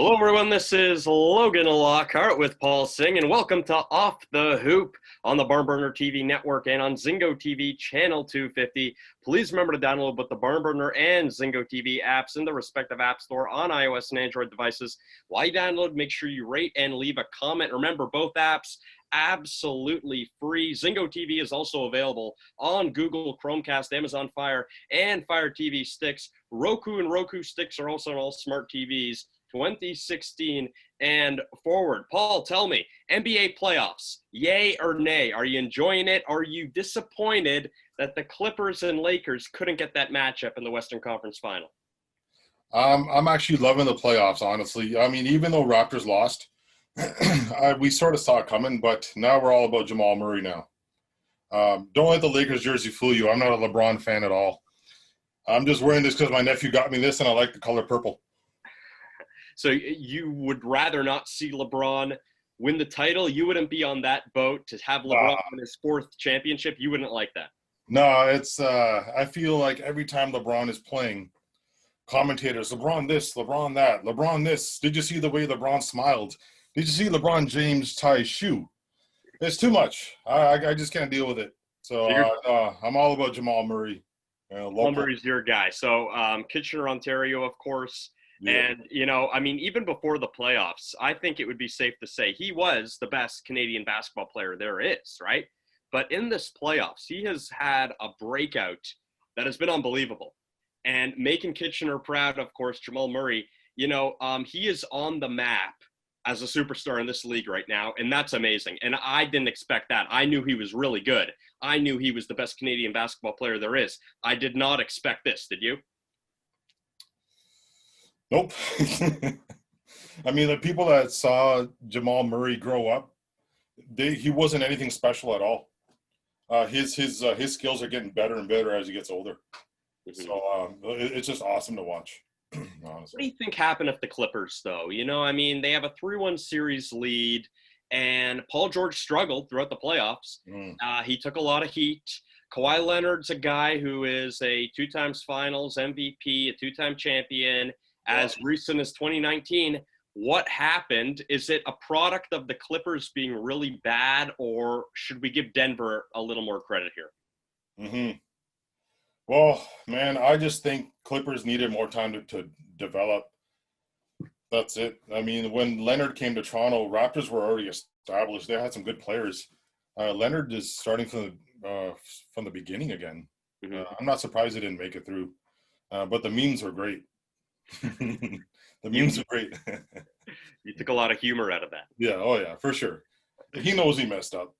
Hello, everyone. This is Logan Lockhart with Paul Singh, and welcome to Off the Hoop on the Barnburner TV network and on Zingo TV channel 250. Please remember to download both the Barnburner and Zingo TV apps in the respective app store on iOS and Android devices. While you download, make sure you rate and leave a comment. Remember, both apps absolutely free. Zingo TV is also available on Google Chromecast, Amazon Fire, and Fire TV sticks. Roku and Roku sticks are also on all smart TVs. 2016 and forward. Paul, tell me, NBA playoffs, yay or nay? Are you enjoying it? Are you disappointed that the Clippers and Lakers couldn't get that matchup in the Western Conference Final? I'm actually loving the playoffs, honestly. I mean, even though Raptors lost, we sort of saw it coming, but now we're all about Jamal Murray now. Don't let the Lakers jersey fool you. I'm not a LeBron fan at all. I'm just wearing this because my nephew got me this, and I like the color purple. So you would rather not see LeBron win the title? You wouldn't be on that boat to have LeBron win his fourth championship? You wouldn't like that? No, it's I feel like every time LeBron is playing, commentators, LeBron this, LeBron that, LeBron this. Did you see the way LeBron smiled? Did you see LeBron James tie his shoe? It's too much. I just can't deal with it. So I'm all about Jamal Murray. Jamal Murray's your guy. So Kitchener, Ontario, of course. Yeah. And, even before the playoffs, I think it would be safe to say he was the best Canadian basketball player there is, right? But in this playoffs, he has had a breakout that has been unbelievable. And making Kitchener proud, of course, Jamal Murray, he is on the map as a superstar in this league right now, and that's amazing. And I didn't expect that. I knew he was really good. I knew he was the best Canadian basketball player there is. I did not expect this. Did you? Nope. I mean, the people that saw Jamal Murray grow up, he wasn't anything special at all. His skills are getting better and better as he gets older. Mm-hmm. So it's just awesome to watch. Honestly. What do you think happened at the Clippers, though? They have a 3-1 series lead, and Paul George struggled throughout the playoffs. He took a lot of heat. Kawhi Leonard's a guy who is a 2-time finals MVP, a 2-time champion. As recent as 2019, what happened? Is it a product of the Clippers being really bad, or should we give Denver a little more credit here? Mm-hmm. Well, man, I just think Clippers needed more time to develop. That's it. I mean, when Leonard came to Toronto, Raptors were already established. They had some good players. Leonard is starting from the beginning again. Mm-hmm. I'm not surprised he didn't make it through, but the memes were great. The memes are great. You took a lot of humor out of that. Yeah, oh yeah, for sure. He knows he messed up.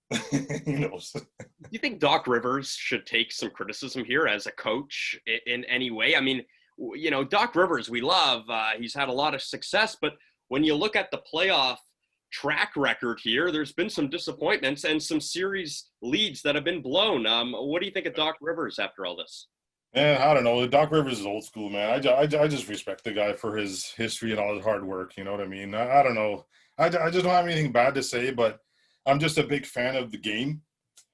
He knows. Do you think Doc Rivers should take some criticism here as a coach in any way? I mean, Doc Rivers, we love. He's had a lot of success, but when you look at the playoff track record here, there's been some disappointments and some series leads that have been blown. What do you think of Doc Rivers after all this? Man, I don't know. Doc Rivers is old school, man. I just respect the guy for his history and all his hard work. You know what I mean? I don't know. I just don't have anything bad to say, but I'm just a big fan of the game.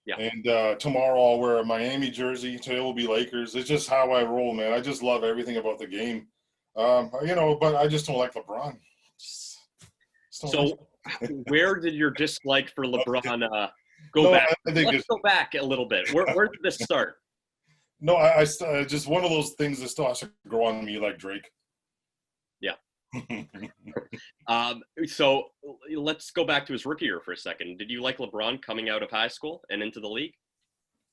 Yeah. And tomorrow I'll wear a Miami jersey. Today will be Lakers. It's just how I roll, man. I just love everything about the game. But I just don't like LeBron. Where did your dislike for LeBron go back? Let's go back a little bit. Where did this start? No, I just one of those things that still has to grow on me, like Drake. Yeah. So let's go back to his rookie year for a second. Did you like LeBron coming out of high school and into the league?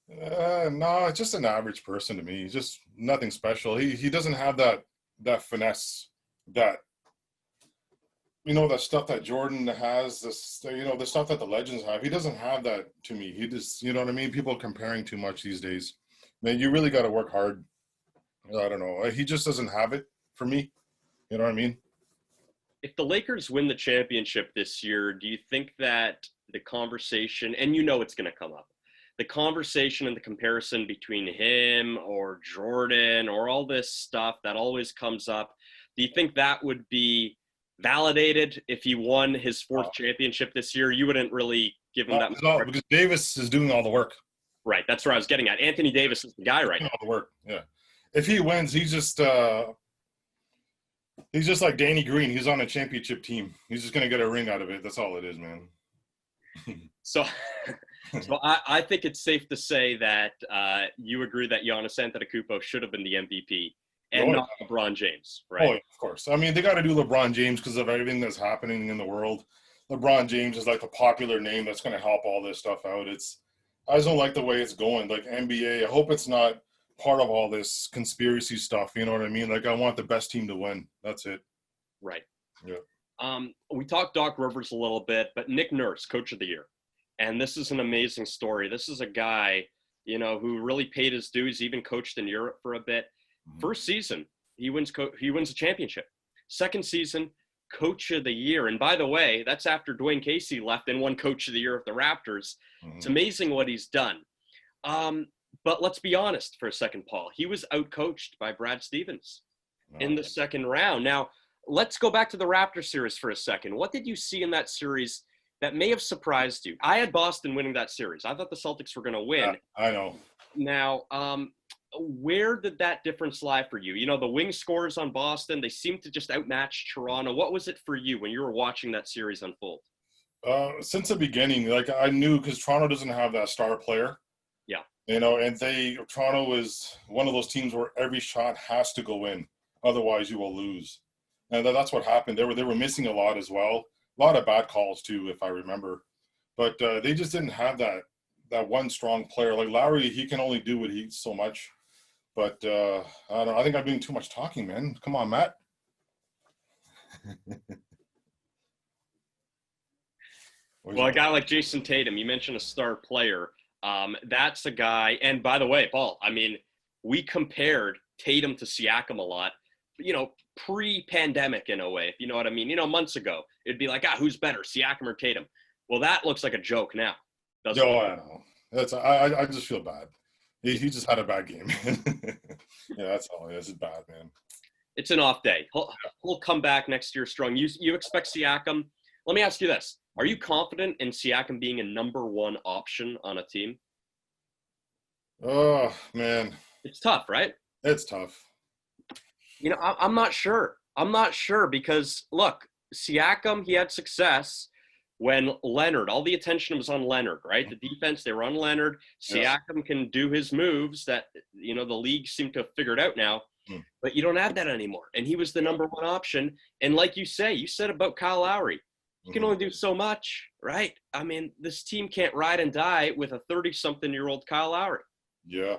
No, just an average person to me. Just nothing special. He doesn't have that finesse, that stuff that Jordan has. The stuff that the legends have. He doesn't have that to me. He just, you know what I mean. People are comparing too much these days. Man, you really got to work hard. I don't know. He just doesn't have it for me. You know what I mean? If the Lakers win the championship this year, do you think that the conversation, and it's going to come up, the conversation and the comparison between him or Jordan or all this stuff that always comes up, do you think that would be validated if he won his fourth championship this year? You wouldn't really give him that much credit. Because Davis is doing all the work. Right, that's where I was getting at. Anthony Davis is the guy right now. All the work, yeah. If he wins, he's just He's just like Danny Green. He's on a championship team. He's just gonna get a ring out of it. That's all it is, man. So, I think it's safe to say that you agree that Giannis Antetokounmpo should have been the MVP and Oh, not LeBron James, oh, right? of course. I mean, they got to do LeBron James because of everything that's happening in the world. LeBron James is like a popular name that's going to help all this stuff out. I just don't like the way it's going. Like NBA, I hope it's not part of all this conspiracy stuff. You know what I mean? Like, I want the best team to win. That's it. Right. Yeah. We talked Doc Rivers a little bit, but Nick Nurse, Coach of the Year. And this is an amazing story. This is a guy, who really paid his dues, even coached in Europe for a bit. First season, he wins a championship. Second season, Coach of the Year. And by the way, that's after Dwayne Casey left and won Coach of the Year of the Raptors. It's amazing what he's done. But let's be honest for a second, Paul. He was outcoached by Brad Stevens in the second round. Now, let's go back to the Raptors series for a second. What did you see in that series that may have surprised you? I had Boston winning that series. I thought the Celtics were going to win. Yeah, I know. Now, where did that difference lie for you? The wing scores on Boston, they seemed to just outmatch Toronto. What was it for you when you were watching that series unfold? Since the beginning, like I knew because Toronto doesn't have that star player. Yeah. And Toronto is one of those teams where every shot has to go in. Otherwise, you will lose. And that's what happened. They were missing a lot as well. A lot of bad calls too, if I remember. But they just didn't have that one strong player. Like Lowry, he can only do what he so much. But I don't know. I think I'm doing too much talking, man. Come on, Matt. Well, a guy like Jason Tatum, you mentioned a star player. That's a guy. And by the way, Paul, I mean, we compared Tatum to Siakam a lot, pre-pandemic in a way, if you know what I mean. Months ago, it'd be like, who's better, Siakam or Tatum? Well, that looks like a joke now. I know. I just feel bad. He just had a bad game. Yeah, that's all it is. It's bad, man. It's an off day. He'll come back next year strong. You expect Siakam? Let me ask you this. Are you confident in Siakam being a number one option on a team? Oh, man. It's tough, right? It's tough. I'm not sure. I'm not sure because, look, Siakam, he had success when Leonard, all the attention was on Leonard, right? The defense, they were on Leonard. Siakam can do his moves that, the league seemed to have figured out now. But you don't have that anymore. And he was the number one option. And like you said about Kyle Lowry, you can only do so much, right? I mean, this team can't ride and die with a 30-something-year-old Kyle Lowry. Yeah.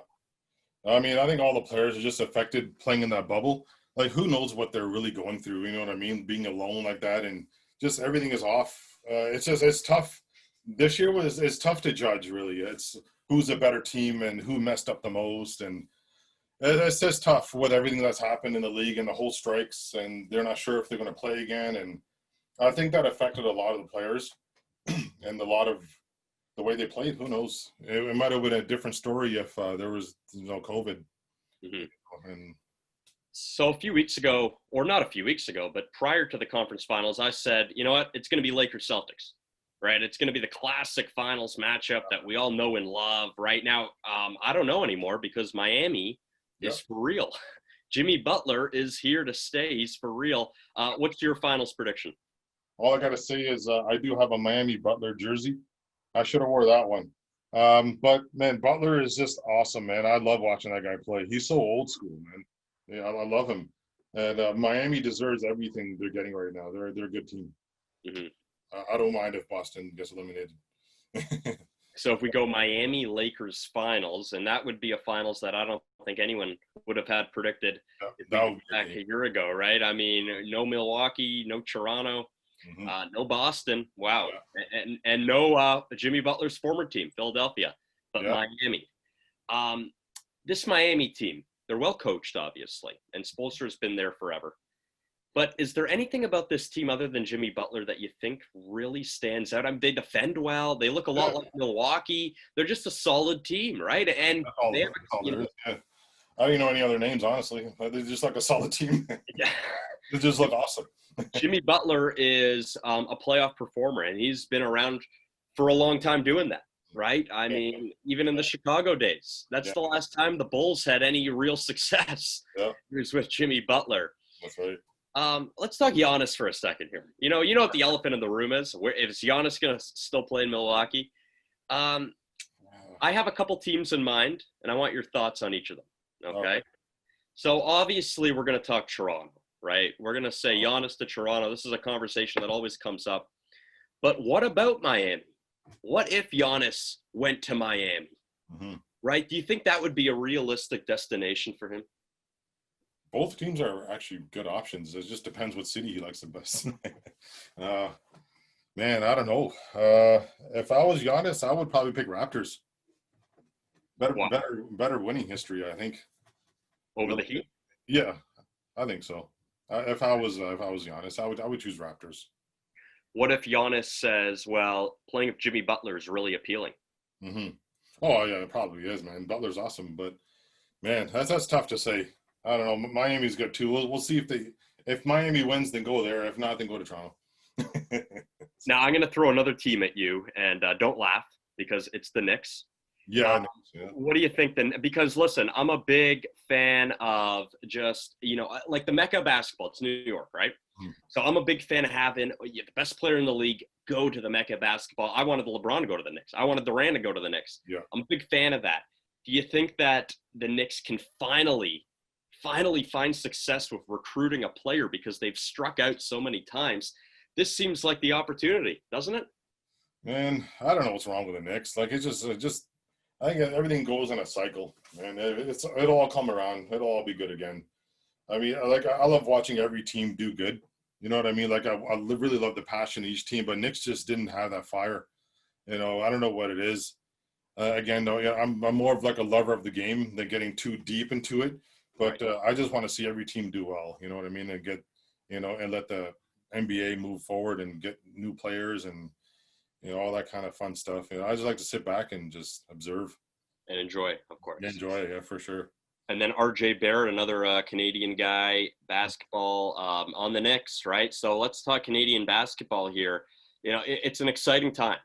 I mean, I think all the players are just affected playing in that bubble. Like, who knows what they're really going through, you know what I mean? Being alone like that and just everything is off. It's tough. This year it's tough to judge, really. It's who's a better team and who messed up the most. And it's just tough with everything that's happened in the league and the whole strikes. And they're not sure if they're going to play again. And I think that affected a lot of the players and a lot of the way they played. Who knows? It might have been a different story if there was COVID. And so a few weeks ago, or not a few weeks ago, but prior to the conference finals, I said, you know what? It's going to be Lakers Celtics, right? It's going to be the classic finals matchup that we all know and love. Right now, I don't know anymore because Miami is for real. Jimmy Butler is here to stay. He's for real. What's your finals prediction? All I got to say is I do have a Miami Butler jersey. I should have wore that one. But, man, Butler is just awesome, man. I love watching that guy play. He's so old school, man. Yeah, I love him. And Miami deserves everything they're getting right now. They're a good team. I don't mind if Boston gets eliminated. So if we go Miami Lakers finals, and that would be a finals that I don't think anyone would have had predicted back a year ago, right? I mean, no Milwaukee, no Toronto. No Boston, wow, and no Jimmy Butler's former team, Philadelphia, but Miami. This Miami team, they're well coached, obviously, and Spoelstra's been there forever. But is there anything about this team other than Jimmy Butler that you think really stands out? I mean, they defend well. They look a lot like Milwaukee. They're just a solid team, right? And I don't even know any other names, honestly. They're just like a solid team. They just look awesome. Jimmy Butler is a playoff performer, and he's been around for a long time doing that, right? I mean, even in the Chicago days, that's the last time the Bulls had any real success. It was with Jimmy Butler. That's right. Let's talk Giannis for a second here. You know what the elephant in the room is? Is Giannis going to still play in Milwaukee? Um, I have a couple teams in mind, and I want your thoughts on each of them. Okay. So obviously, we're going to talk Toronto, right? We're going to say Giannis to Toronto. This is a conversation that always comes up. But what about Miami? What if Giannis went to Miami? Mm-hmm. Right? Do you think that would be a realistic destination for him? Both teams are actually good options. It just depends what city he likes the best. Man, I don't know. If I was Giannis, I would probably pick Raptors. Wow. Better winning history, I think. Over the Heat? Yeah, I think so. If I was Giannis, I would choose Raptors. What if Giannis says, "Well, playing with Jimmy Butler is really appealing"? Mm-hmm. Oh yeah, it probably is, man. Butler's awesome, but man, that's tough to say. I don't know. Miami's good too. We'll see if Miami wins, then go there. If not, then go to Toronto. Now I'm going to throw another team at you, and don't laugh because it's the Knicks. Yeah, yeah. What do you think then? Because listen, I'm a big fan of just, like the Mecca of basketball. It's New York, right? So I'm a big fan of having the best player in the league go to the Mecca of basketball. I wanted LeBron to go to the Knicks. I wanted Durant to go to the Knicks. Yeah. I'm a big fan of that. Do you think that the Knicks can finally find success with recruiting a player because they've struck out so many times? This seems like the opportunity, doesn't it? Man, I don't know what's wrong with the Knicks. Like it's just I think everything goes in a cycle, and it'll all come around. It'll all be good again. I mean, I love watching every team do good. You know what I mean? Like I really love the passion of each team, but Knicks just didn't have that fire. I don't know what it is. Again, though, yeah, I'm more of like a lover of the game than getting too deep into it. But I just want to see every team do well. You know what I mean? And get, and let the NBA move forward and get new players and all that kind of fun stuff. I just like to sit back and just observe and enjoy, of course. Enjoy, yeah, for sure. And then RJ Barrett, another Canadian guy, basketball on the Knicks, right? So let's talk Canadian basketball here. It's an exciting time,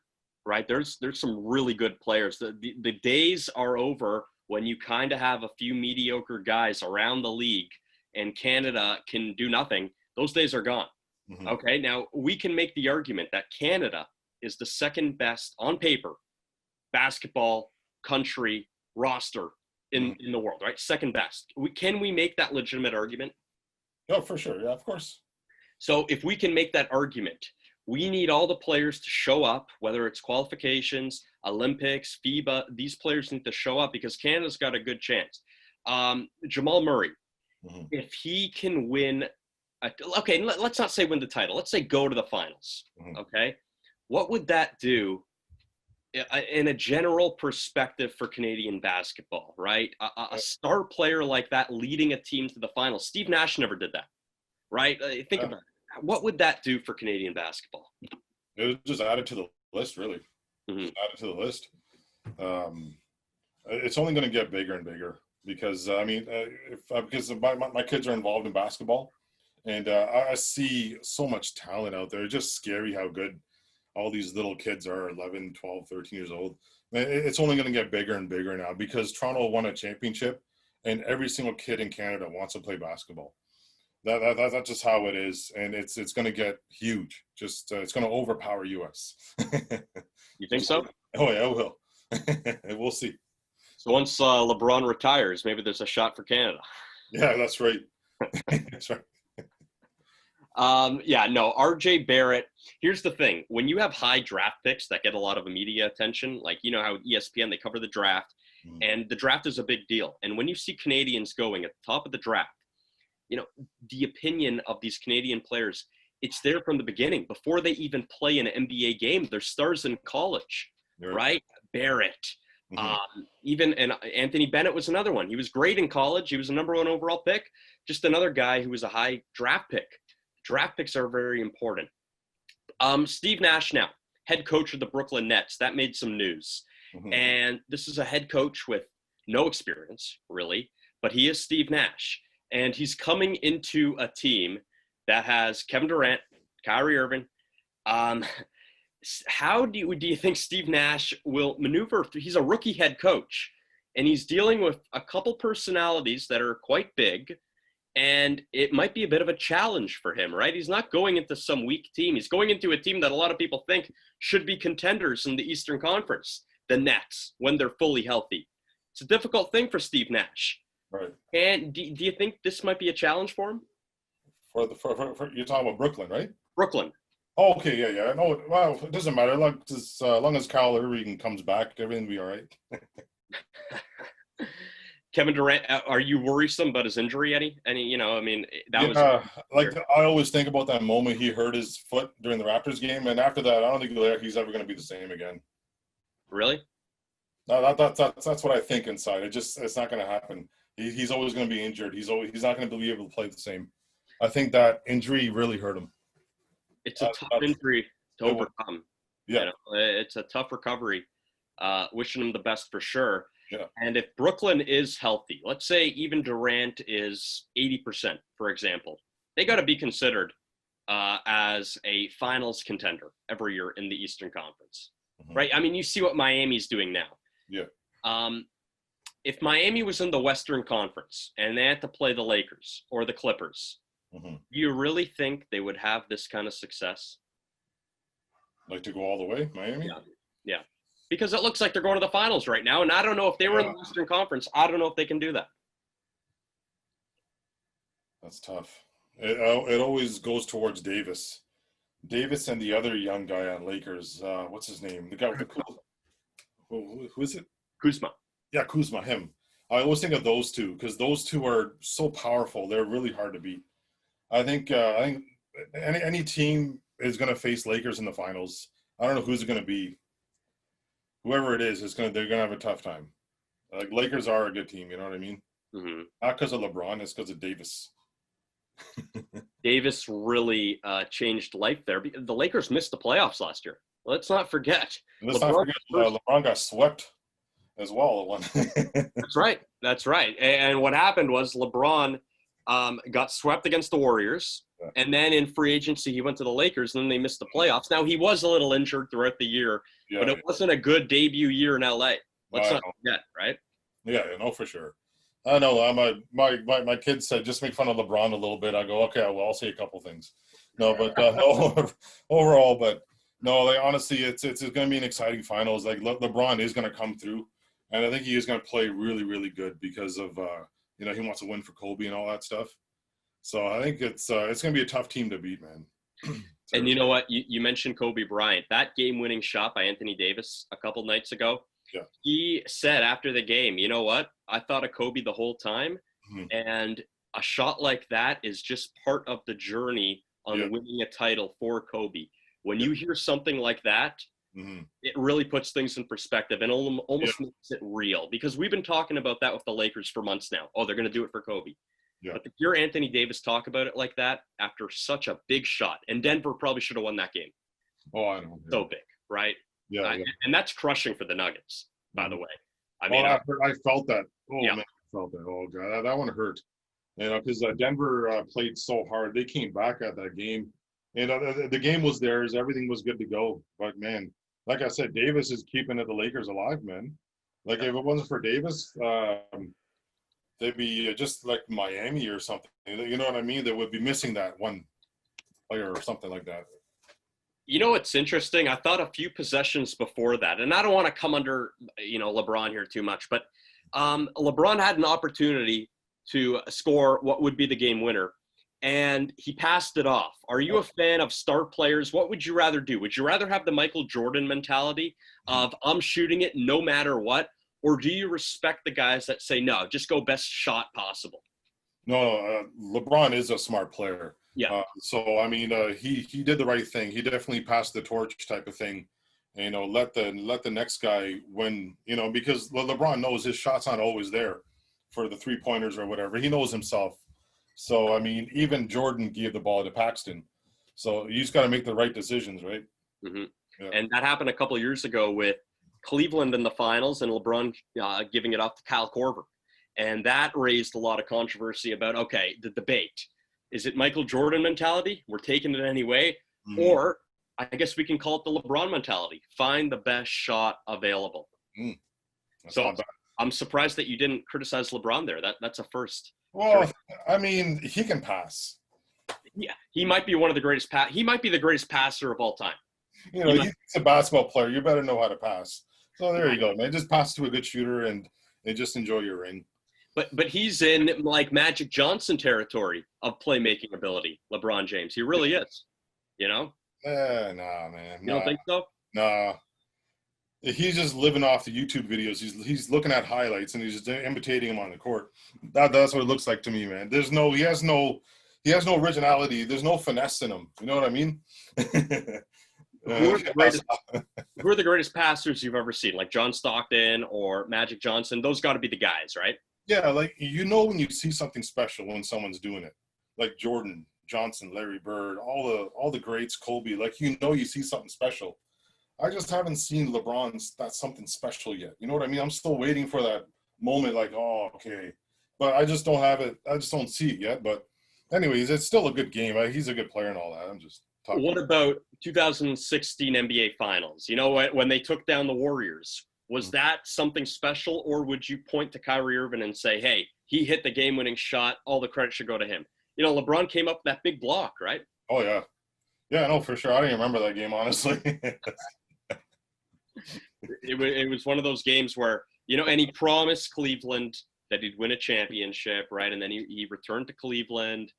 right? There's some really good players. The days are over when you kind of have a few mediocre guys around the league and Canada can do nothing. Those days are gone. Mm-hmm. Okay, now we can make the argument that Canada is the second best on paper basketball country roster in the world, right? Second best. Can we make that legitimate argument? Oh, for sure. Yeah, of course. So if we can make that argument, we need all the players to show up, whether it's qualifications, Olympics, FIBA. These players need to show up because Canada's got a good chance. Jamal Murray, if he can win, let's not say win the title. Let's say go to the finals, okay? What would that do in a general perspective for Canadian basketball, right? A star player like that leading a team to the finals. Steve Nash never did that, right? Think about it. What would that do for Canadian basketball? It was just added to the list, really. Just added to the list. It's only going to get bigger and bigger because, because my kids are involved in basketball, and I see so much talent out there. It's just scary how good all these little kids are 11, 12, 13 years old. It's only going to get bigger and bigger now because Toronto won a championship and every single kid in Canada wants to play basketball. That's just how it is. And it's going to get huge. Just it's going to overpower US. You think so? Oh yeah, it will. We'll see. So once LeBron retires, maybe there's a shot for Canada. Yeah, that's right. That's right. RJ Barrett. Here's the thing. When you have high draft picks that get a lot of media attention, like, how ESPN, they cover the draft, and the draft is a big deal. And when you see Canadians going at the top of the draft, the opinion of these Canadian players, it's there from the beginning. Before they even play an NBA game, they're stars in college, right? Barrett. And Anthony Bennett was another one. He was great in college. He was a number 1 overall pick. Just another guy who was a high draft pick. Draft picks are very important. Steve Nash now, head coach of the Brooklyn Nets. That made some news. And this is a head coach with no experience, really, but he is Steve Nash. And he's coming into a team that has Kevin Durant, Kyrie Irving. How do you think Steve Nash will maneuver through? He's a rookie head coach, and he's dealing with a couple personalities that are quite big. And it might be a bit of a challenge for him, right? He's not going into some weak team. He's going into a team that a lot of people think should be contenders in the Eastern Conference, the Nets, when they're fully healthy. It's a difficult thing for Steve Nash. Right. And do you think this might be a challenge for him? For you're talking about Brooklyn, right? Brooklyn. Oh, okay, yeah. No, well, it doesn't matter. Like, as long as Kyle Irving comes back, everything will be all right. Kevin Durant, are you worrisome about his injury, Eddie? That was like I always think about that moment he hurt his foot during the Raptors game, and after that, I don't think he's ever going to be the same again. Really? No, that's what I think inside. It's not going to happen. He's always going to be injured. He's not going to be able to play the same. I think that injury really hurt him. It's a tough injury to overcome. Yeah, it's a tough recovery. Wishing him the best for sure. Yeah. And if Brooklyn is healthy, let's say even Durant is 80%, for example, they got to be considered as a finals contender every year in the Eastern Conference, right? I mean, you see what Miami's doing now. Yeah. If Miami was in the Western Conference and they had to play the Lakers or the Clippers, do you really think they would have this kind of success? Like to go all the way, Miami? Yeah. Because it looks like they're going to the finals right now, and I don't know if they were in the Western Conference. I don't know if they can do that. That's tough. It always goes towards Davis. Davis and the other young guy on Lakers. What's his name? The guy with the who is it? Kuzma. Yeah, Kuzma. Him. I always think of those two because those two are so powerful. They're really hard to beat. I think any team is going to face Lakers in the finals. I don't know who's it going to be. Whoever it is, they're gonna have a tough time. Like Lakers are a good team, you know what I mean? Not because of LeBron, it's because of Davis. Davis really changed life there. The Lakers missed the playoffs last year. Let's not forget. LeBron got swept as well. That's right. And what happened was LeBron got swept against the Warriors. Yeah. And then in free agency, he went to the Lakers, and then they missed the playoffs. Now, he was a little injured throughout the year, but it wasn't a good debut year in LA. Let's not forget, right? Yeah, no, for sure. I know. My kids said just make fun of LeBron a little bit. I go, okay, well, I'll say a couple things. No, but overall, but no, like honestly, it's going to be an exciting finals. Like LeBron is going to come through, and I think he is going to play really, really good because of he wants to win for Kobe and all that stuff. So I think it's going to be a tough team to beat, man. And you know what? You mentioned Kobe Bryant. That game-winning shot by Anthony Davis a couple nights ago, he said after the game, you know what? I thought of Kobe the whole time, and a shot like that is just part of the journey on winning a title for Kobe. When you hear something like that, it really puts things in perspective and almost makes it real. Because we've been talking about that with the Lakers for months now. Oh, they're going to do it for Kobe. Yeah. But to hear Anthony Davis talk about it like that after such a big shot, and Denver probably should have won that game. Oh, I know. So big, right? Yeah. And that's crushing for the Nuggets, by the way. I felt that. Oh, man, I felt that. Oh, God, that one hurt. Because Denver played so hard. They came back at that game. And the game was theirs. Everything was good to go. But, man, like I said, Davis is keeping the Lakers alive, man. Like, if it wasn't for Davis, they'd be just like Miami or something. You know what I mean? They would be missing that one player or something like that. You know what's interesting? I thought a few possessions before that, and I don't want to come under, LeBron here too much, but LeBron had an opportunity to score what would be the game winner, and he passed it off. Are you a fan of star players? What would you rather do? Would you rather have the Michael Jordan mentality of I'm shooting it no matter what? Or do you respect the guys that say, no, just go best shot possible? No, LeBron is a smart player. Yeah. So, I mean, he did the right thing. He definitely passed the torch type of thing. Let the next guy win, because LeBron knows his shot's not always there for the three-pointers or whatever. He knows himself. So, I mean, even Jordan gave the ball to Paxton. So you just got to make the right decisions, right? Mm-hmm. Yeah. And that happened a couple of years ago with Cleveland in the finals and LeBron giving it off to Kyle Korver. And that raised a lot of controversy about, okay, the debate. Is it Michael Jordan mentality? We're taking it anyway. Or I guess we can call it the LeBron mentality. Find the best shot available. That's not bad. I'm surprised that you didn't criticize LeBron there. That's a first. Well, I mean, he can pass. Yeah, he might be one of the greatest. He might be the greatest passer of all time. You know, he's a basketball player. You better know how to pass. So there you go, man. Just pass to a good shooter and just enjoy your ring. But he's in like Magic Johnson territory of playmaking ability. LeBron James, he really is. You know? Nah, man. You don't think so? Nah. He's just living off the YouTube videos. He's looking at highlights and he's just imitating him on the court. That's what it looks like to me, man. He has no originality. There's no finesse in him. You know what I mean? Who are the greatest passers you've ever seen? Like John Stockton or Magic Johnson? Those got to be the guys, right? Yeah, like when you see something special when someone's doing it, like Jordan, Johnson, Larry Bird, all the greats, Kobe. Like you see something special. I just haven't seen LeBron's that's something special yet. You know what I mean? I'm still waiting for that moment. Like, oh, okay, but I just don't have it. I just don't see it yet. But anyways, it's still a good game. He's a good player and all that. I'm just talking. What about 2016 NBA Finals? You know, when they took down the Warriors. Was that something special, or would you point to Kyrie Irving and say, hey, he hit the game-winning shot, all the credit should go to him? You know, LeBron came up with that big block, right? Oh, yeah. Yeah, no, for sure. I don't even remember that game, honestly. It was one of those games where, you know, and he promised Cleveland that he'd win a championship, right? And then he returned to Cleveland.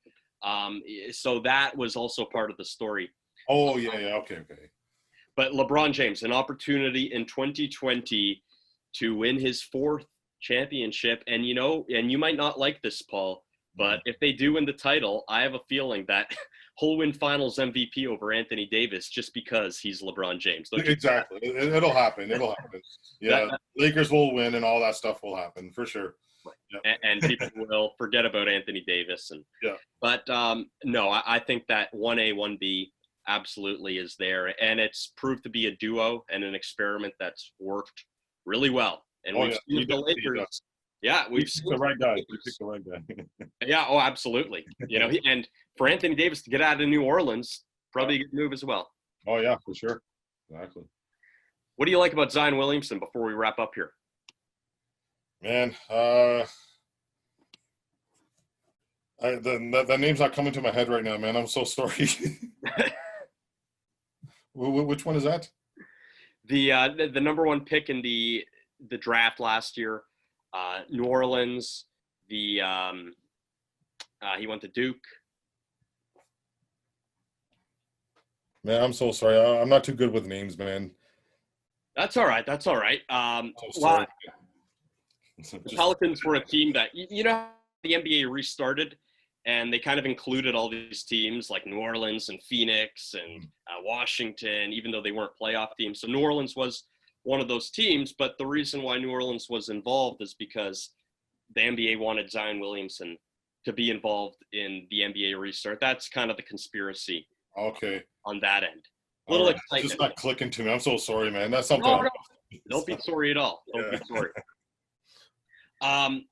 So that was also part of the story. Oh, yeah, okay. But LeBron James, an opportunity in 2020 to win his 4th championship. And, you know, and you might not like this, Paul, but if they do win the title, I have a feeling that he'll win finals MVP over Anthony Davis just because he's LeBron James. Exactly. It'll happen. Yeah, Lakers will win and all that stuff will happen for sure. Yeah. And people will forget about Anthony Davis. But no, I think that 1A, 1B absolutely is there, and it's proved to be a duo and an experiment that's worked really well. And we've seen the Lakers. Yeah, we've seen the right guy. We picked the right guy. Yeah, oh, absolutely. You know, and for Anthony Davis to get out of New Orleans, probably a good move as well. Oh yeah, for sure. Exactly. What do you like about Zion Williamson before we wrap up here? Man, the name's not coming to my head right now, man. I'm so sorry. Which one is that? The number 1 pick in the draft last year, New Orleans. He went to Duke. Man, I'm so sorry. I'm not too good with names, man. That's all right. Sorry. The Pelicans were a team that, you know, the NBA restarted. And they kind of included all these teams like New Orleans and Phoenix and Washington, even though they weren't playoff teams. So New Orleans was one of those teams. But the reason why New Orleans was involved is because the NBA wanted Zion Williamson to be involved in the NBA restart. That's kind of the conspiracy. Okay. On that end. A little excitement. It's just not clicking to me. I'm so sorry, man. That's something. No. Don't be sorry at all. Don't be sorry.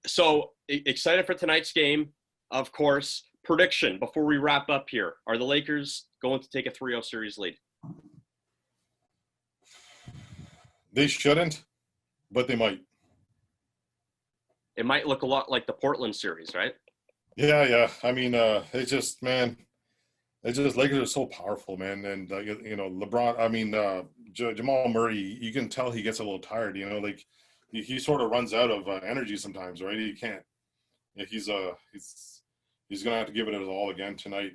So excited for tonight's game. Of course, prediction before we wrap up here. Are the Lakers going to take a 3-0 series lead? They shouldn't, but they might. It might look a lot like the Portland series, right? Yeah. I mean, it's just, man, Lakers are so powerful, man. And, you know, LeBron, I mean, Jamal Murray, you can tell he gets a little tired, you know, like he sort of runs out of energy sometimes, right? He can't. He's going to have to give it his all again tonight.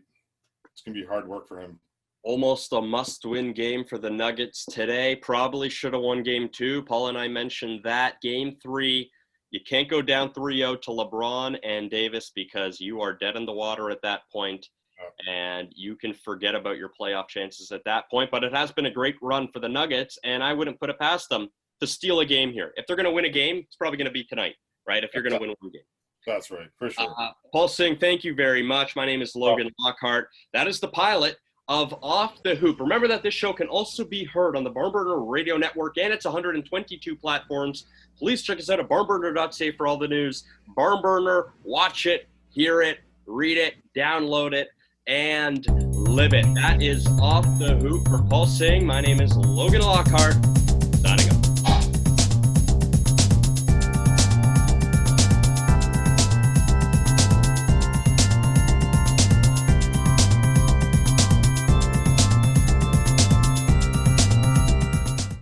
It's going to be hard work for him. Almost a must-win game for the Nuggets today. Probably should have won game 2. Paul and I mentioned that. Game 3, you can't go down 3-0 to LeBron and Davis because you are dead in the water at that point, and you can forget about your playoff chances at that point. But it has been a great run for the Nuggets, and I wouldn't put it past them to steal a game here. If they're going to win a game, it's probably going to be tonight, right? If you're going to win one game. That's right, for sure. Paul Singh, thank you very much. My name is Logan Lockhart. That is the pilot of Off the Hoop. Remember that this show can also be heard on the Barnburner Radio Network and its 122 platforms. Please check us out at barnburner.ca for all the news. Barnburner, watch it, hear it, read it, download it, and live it. That is Off the Hoop for Paul Singh. My name is Logan Lockhart. Signing off.